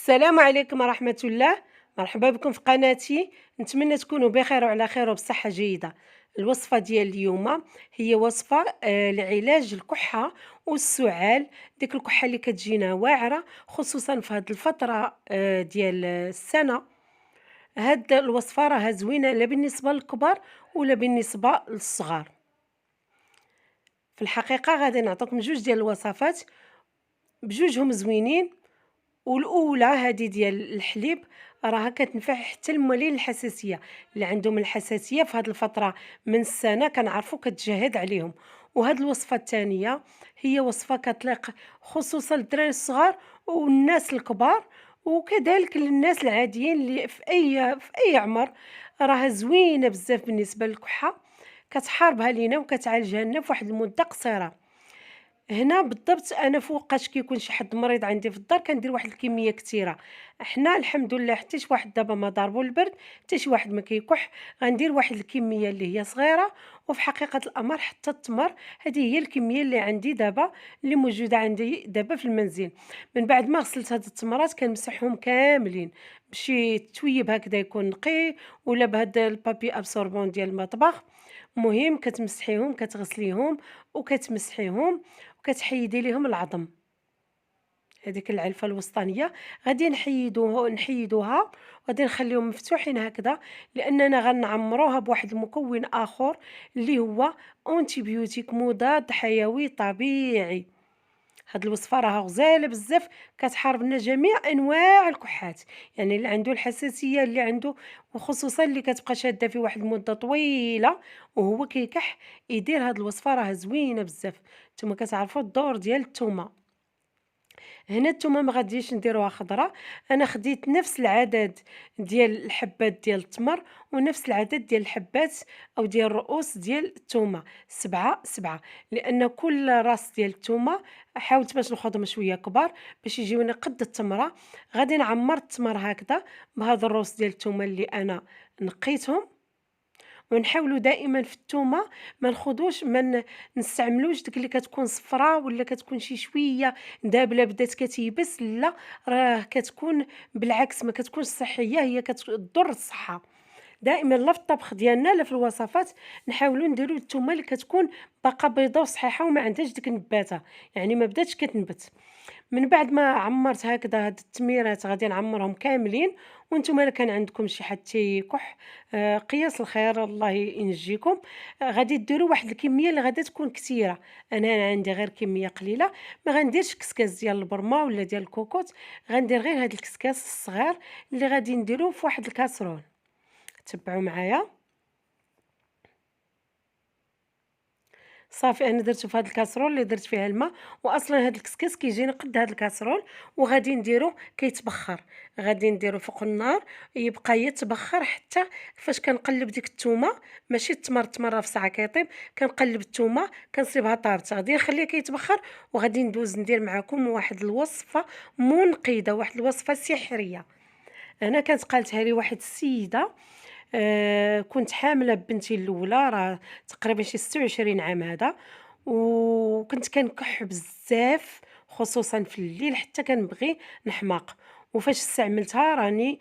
السلام عليكم ورحمة الله. مرحبا بكم في قناتي. نتمنى تكونوا بخير وعلى خير وبصحة جيدة. الوصفة ديال اليوم هي وصفة لعلاج الكحة والسعال. ديك الكحة اللي كتجينا واعرة خصوصا في هذه الفترة ديال السنة. هاد الوصفة راها زوينة لا بالنسبة للكبار ولا بالنسبة للصغار. في الحقيقة غادي نعطيكم جوج ديال الوصفات بجوجهم زوينين. والأولى هذه ديال الحليب راها كتنفع حتى لموالين الحساسية، اللي عندهم الحساسية في هذه الفترة من السنة كنعرفوا كتجهد عليهم. وهاد الوصفة الثانية هي وصفة كتليق خصوصا للدراري الصغار والناس الكبار، وكذلك للناس العاديين اللي في أي عمر. راها زوينة بزاف بالنسبة للكحة، كتحاربها لينا وكتعالجها لنا في واحد المدة قصيرة. هنا بالضبط أنا فوقاش كيكون شي حد مريض عندي في الدار كندير واحد الكمية كتيرة. حنا الحمد لله حتى شي واحد دابا ما ضاربو البرد، حتى شي واحد ما كيكح. غندير واحد الكمية اللي هي صغيرة، وفي حقيقة الأمر حتى التمر هذه هي الكمية اللي عندي دابا، اللي موجودة عندي دابا في المنزل. من بعد ما غسلت هاد التمرات كنمسحهم كاملين بشي تويب هكذا يكون نقي، ولا بهاد البابي ابسوربون ديال المطبخ. المهم كتمسحيهم كتغسليهم وكتمسحيهم وكتحيدي ليهم العظم. هذيك العلفة الوسطانية غادي نحيدوها وغادي نخليهم مفتوحين هكذا، لأننا غنعمروها بواحد المكون آخر اللي هو أونتيبيوتيك مضاد حيوي طبيعي. هاد الوصفة راها غزالة بزاف، كتحارب لنا جميع أنواع الكحات، يعني اللي عنده الحساسية اللي عنده، وخصوصا اللي كتبقى شادة فيه واحد المدة طويلة وهو كيكح، يدير هاد الوصفة راها زوينة بزاف. نتوما كتعرفوا الدور ديال الثومة. هنا الثومة ما غاديش نديروها خضرا، انا خديت نفس العدد ديال الحبات ديال التمر ونفس العدد ديال الحبات او ديال الرؤوس ديال الثومه، سبعة سبعة. لان كل راس ديال الثومه حاولت باش ناخذهم شويه كبار باش يجيوني قد التمره. غادي نعمر التمر هكذا بهذا الروس ديال الثومه اللي انا نقيتهم. ونحاولوا دائما في التومه ما نستعملوش ديك اللي كتكون صفراء ولا كتكون شي شويه دابله بدات كتيبس، لا، راه كتكون بالعكس ما كتكونش صحيه، هي كتضر الصحه. دائما لا في الطبخ ديالنا لا في الوصفات نحاولوا نديروا الثومه اللي كتكون باقا بيضاء وصحيحه وما عندهاش ديك النباته، يعني ما بداتش كتنبت. من بعد ما عمرت هكذا هاد التميرات غادي نعمرهم كاملين. وانتم الا كان عندكم شي حد تيكح قياس الخير الله ينجيكم. غادي ديروا واحد الكميه اللي غادي تكون كثيره. انا عندي غير كميه قليله، ما غنديرش كسكاس ديال البرمه ولا ديال الكوكوت، غندير غير هاد الكسكاس الصغير اللي غادي نديروه في واحد الكاسرول. تبعوا معايا. صافي انا درتو في هاد الكاسرول اللي درت فيها الماء، واصلا هاد الكسكس كيجيني قد هاد الكاسرول، وغادي نديرو كيتبخر. غادي نديرو فوق النار يبقى يتبخر حتى فاش كنقلب ديك الثومه، ماشي التمر في ساعه كيطيب، كنقلب الثومه كنصيبها طابته، غادي نخليه كيتبخر. وغادي ندوز ندير معكم واحد الوصفه منقذه، واحد الوصفه سحريه. أنا كانت قالتها لي واحد السيدة. كنت حاملة ببنتي الأولى، راه تقريبا شي 26 عام هذا، وكنت كنكح بزاف خصوصا في الليل حتى كنبغي نحماق. وفاش استعملتها راني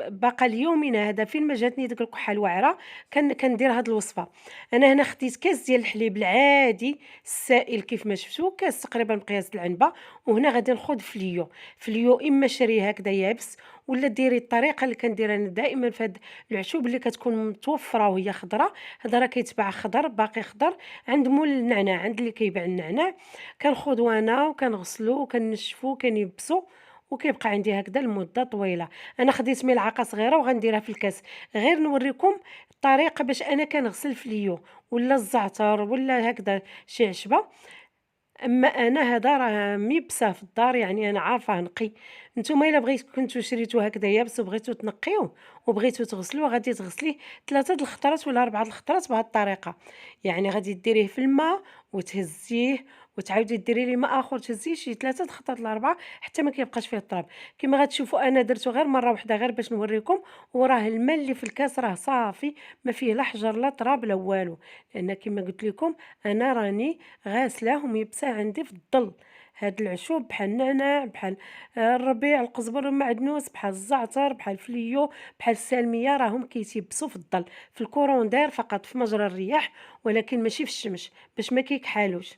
باقا ليومنا هذا فين ما جاتني ديك الكحة الواعرة كندير هاد الوصفة. أنا هنا خديت كاس ديال الحليب العادي السائل كيف ما شفتوا، كاس تقريبا مقياس العنبة. وهنا غادي ناخذ فليو إما شريه هكذا يابس، ولا ديري الطريقه اللي كندير انا دائما في هاد العشوب اللي كتكون متوفره وهي خضره. هذا راه كيتباع خضر باقي خضر عند مول النعناع، عند اللي كيبيع النعناع. كناخذو انا وكنغسلو وكنشفو وكنيبسو، وكيبقى عندي هكذا لمده طويله. انا خديت ملعقه صغيره وغنديرها في الكاس، غير نوريكم الطريقه باش انا كنغسل فليو ولا الزعتر ولا هكذا شي عشبه. أما أنا هذا راه ميبساه في الدار، يعني أنا عارفاه نقي. نتوما إلا كنتو شريتو هكذا يابس وبغيتو تنقيوه وبغيتو تغسلوه، غادي تغسليه 3 د الخطرات ولا 4 د الخطرات بهاد الطريقة. يعني غادي ديريه في الماء وتهزيه، وتعاودي ديري ليه ماء آخر تهزيه شي 3 د الخطرات ل4 حتى ما كيبقاش فيه التراب. كيما غتشوفوا أنا درتو غير مرة واحدة غير باش نوريكم، وراه الماء اللي في الكاس راه صافي ما فيه لا حجر لا تراب لا والو، لأن كيما قلت لكم أنا راني غاسلاه وميبساه عندي في الظل. هاد العشوب بحال النعناع، بحال الربيع، القزبر، المعدنوس، بحال الزعتر، بحال الفليو، بحال السالمية، راهم كيتيبسوا في الظل، في الكورondير فقط، في مجرى الرياح، ولكن ماشي في الشمس باش ما كيكحالوش.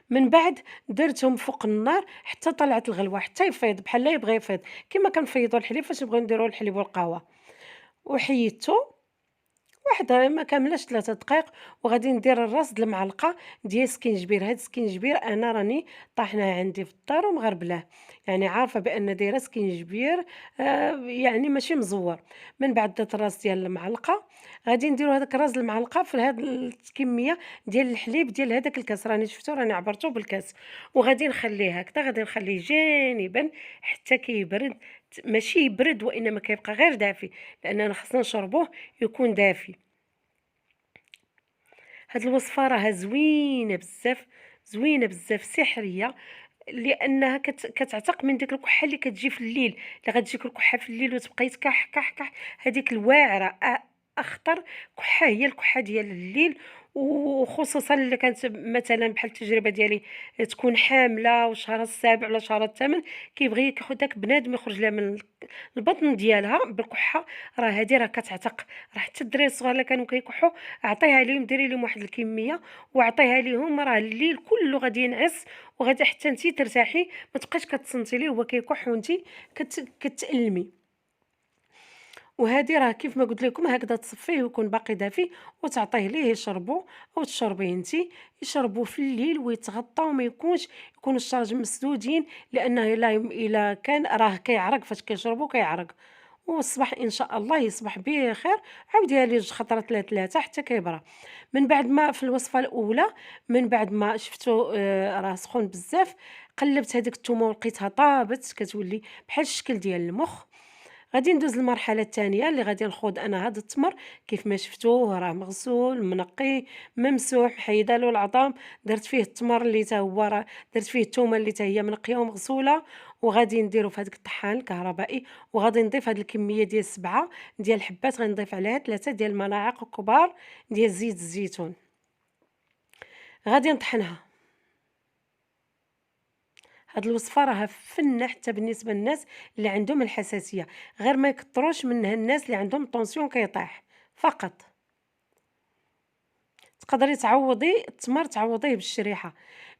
من بعد درتهم فوق النار حتى طلعت الغلوة، حتى يفيض بحال لا يبغي يفيض، كيما كنفيضوا الحليب فاش نبغيو نديروا الحليب والقهوة. وحيدته واحد ما كاملاش 3 دقايق، وغادي ندير الراس د المعلقة ديال السكينجبير. هاد السكينجبير أنا راني طاحناه عندي في الدار ومغربلاه، يعني عارفة بأن دايرة سكينجبير يعني ماشي مزوّر. من بعد درت الراس ديال المعلقة، غادي نديرو هذاك الراس د المعلقة في هاد الكمية ديال الحليب ديال هذاك الكاس، راني شفتو راني عبرتو بالكاس، وغادي نخليه هكذا، غادي نخليه جانبًا حتى كيبرد، ماشي يبرد وإنما كيبقى غير دافي، لأننا خصنا نشربوه يكون دافي. هاد الوصفة راها زوينة بزاف، زوينة بزاف، سحرية، لأنها كتعتق من ديك الكحة اللي كتجي في الليل، اللي غتجيك الكحة في الليل وتبقاي تكح، هاديك الواعرة أخطر كحة هي الكحة ديال الليل، وخصوصًا إلا كانت مثلًا بحال التجربة ديالي تكون حاملة والشهر السابع ولا الشهر الثامن، كيبغي داك بنادم يخرج لها من البطن ديالها بالكحة، راه هادي راه كتعتق، راه حتى الدراري الصغار اللي كانوا كيكحوا عطيها ليهم، ديري ليهم واحد الكمية وعطيها ليهم، راه الليل كله غادي ينعس، وغادي حتى أنتِ ترتاحي، ما تبقايش كتصنتي ليه وهو كيكح وأنتِ كتألمي. وهادي راه كيف ما قلت لكم هكذا تصفيه ويكون باقي دافي وتعطيه ليه يشربو أو تشربيه انت، يشربوا في الليل ويتغطى وما يكونش يكونوا الشرج مسدودين، لانه الا كان راه كيعرق فاش كيشربوا كيعرق. والصباح ان شاء الله يصبح بخير، عاوديها ليه جوج خطرات ثلاثه حتى كيبرى. من بعد ما في الوصفه الاولى، من بعد ما شفتو راه سخون بزاف، قلبت هذيك الثومه ولقيتها طابت كتولي بحال الشكل ديال المخ. غادي ندوز للمرحلة الثانية اللي غادي نخوض أنا هاد التمر كيف ما شفتوه راه مغسول منقي ممسوح محيدة له العظام، درت فيه التمر اللي تا هو راه درت فيه الثومة اللي تا هي منقية ومغسولة، وغادي نديرو في هاداك الطحان الكهربائي، وغادي نضيف هاد الكمية ديال 7 ديال الحبات، غنضيف عليها 3 ديال الملاعق كبار ديال زيت الزيتون، غادي نطحنها. هاد الوصفة راها فنة حتى بالنسبة للناس اللي عندهم الحساسية، غير ما يكتروش منها الناس اللي عندهم الطونسيون كيطيح فقط. تقدري تعوضي التمر تعوضيه بالشريحة.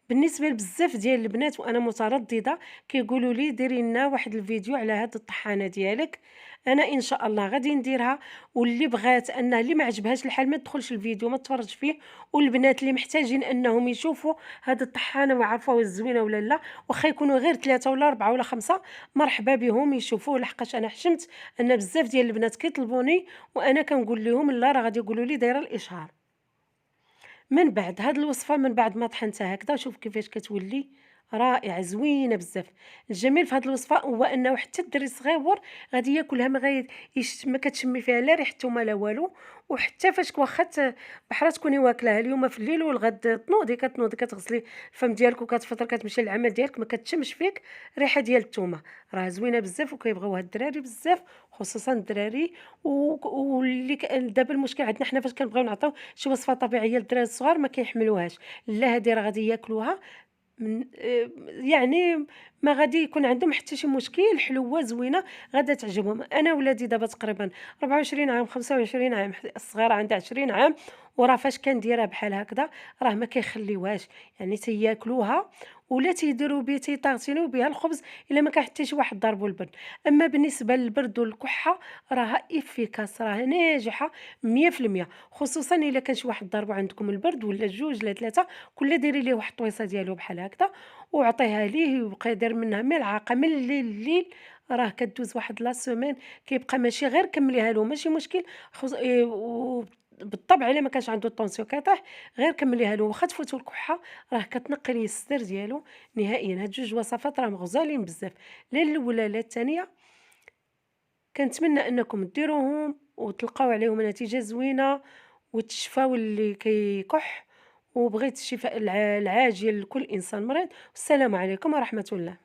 بالنسبة لبزاف ديال البنات وأنا مترددة كيقولوا لي ديري لنا واحد الفيديو على هاد الطحانة ديالك، أنا إن شاء الله غادي نديرها، واللي بغات أنها اللي ما عجبهاش الحال ما تدخلش الفيديو ما تفرج فيه، والبنات اللي محتاجين أنهم يشوفوا هاد الطحانة ويعرفوا واش زوينة ولا لا، واخا يكونوا غير 3 ولا 4 ولا 5 مرحبا بهم يشوفوه، لحقاش أنا حشمت أن بزاف ديال البنات كيطلبوني وأنا كنقول لهم لا راه غادي يقولوا لي دايرة الإشهار. من بعد هاد الوصفة من بعد ما طحنتها هكذا شوف كيفاش كتولي رائعة زوينة بزاف. الجميل في هاد الوصفة هو أنه حتى الدري الصغيور غادي ياكلها ما كتشمي فيها لا ريحة الثومة لا والو، وحتى فاش واخا بحال تكوني واكلاها اليوم في الليل والغد كتنوضي كتغسلي الفم ديالك وكتفطر كتمشي للعمل ديالك ما كتشمش فيك ريحة ديال الثومة، راه زوينة بزاف وكيبغيوها الدراري بزاف، خصوصا الدراري واللي دابا المشكل عندنا حنا فاش كنبغيو نعطيو شي وصفة طبيعية للدراري الصغار ما كيحملوهاش، لا هادي راه غادي ياكلوها من يعني ما غادي يكون عندهم حتى شي مشكل، حلوة زوينة غادا تعجبهم. أنا ولادي دابا تقريبا 24 عام 25 عام، الصغيرة عندها 20 عام، وراه فاش كنديرها بحال هكذا راه ما كيخليوهاش، يعني تياكلوها ولا تيديروا تيطاغتينيو بها الخبز إلا ما كان حتى شي واحد ضاربو البرد. أما بالنسبة للبرد والكحة راها إفيكاس راها ناجحة 100%، خصوصًا إلا كان شي واحد ضاربو عندكم البرد ولا 2 لا 3 كل ديري ليه واحد الطويصة ديالو بحال هكذا وعطيها ليه ويبقى يدير منها ملعقة من الليل لليل، راه كدوز واحد لا سيمين كيبقى ماشي غير كمليها له ماشي مشكل، خص و بالطبع إلا ما كانش عنده الطونسيون كيطيح غير كمليها له واخا تفوتو الكحة راه كتنقي ليه الصدر ديالو نهائيًا. هاد 2 وصفات راهم غزالين بزاف، لا الأولى لا الثانية. كنتمنى أنكم ديروهم وتلقاو عليهم نتيجة زوينة وتشفاو اللي كيكح، وبغيت الشفاء العاجل لكل إنسان مريض. والسلام عليكم ورحمة الله.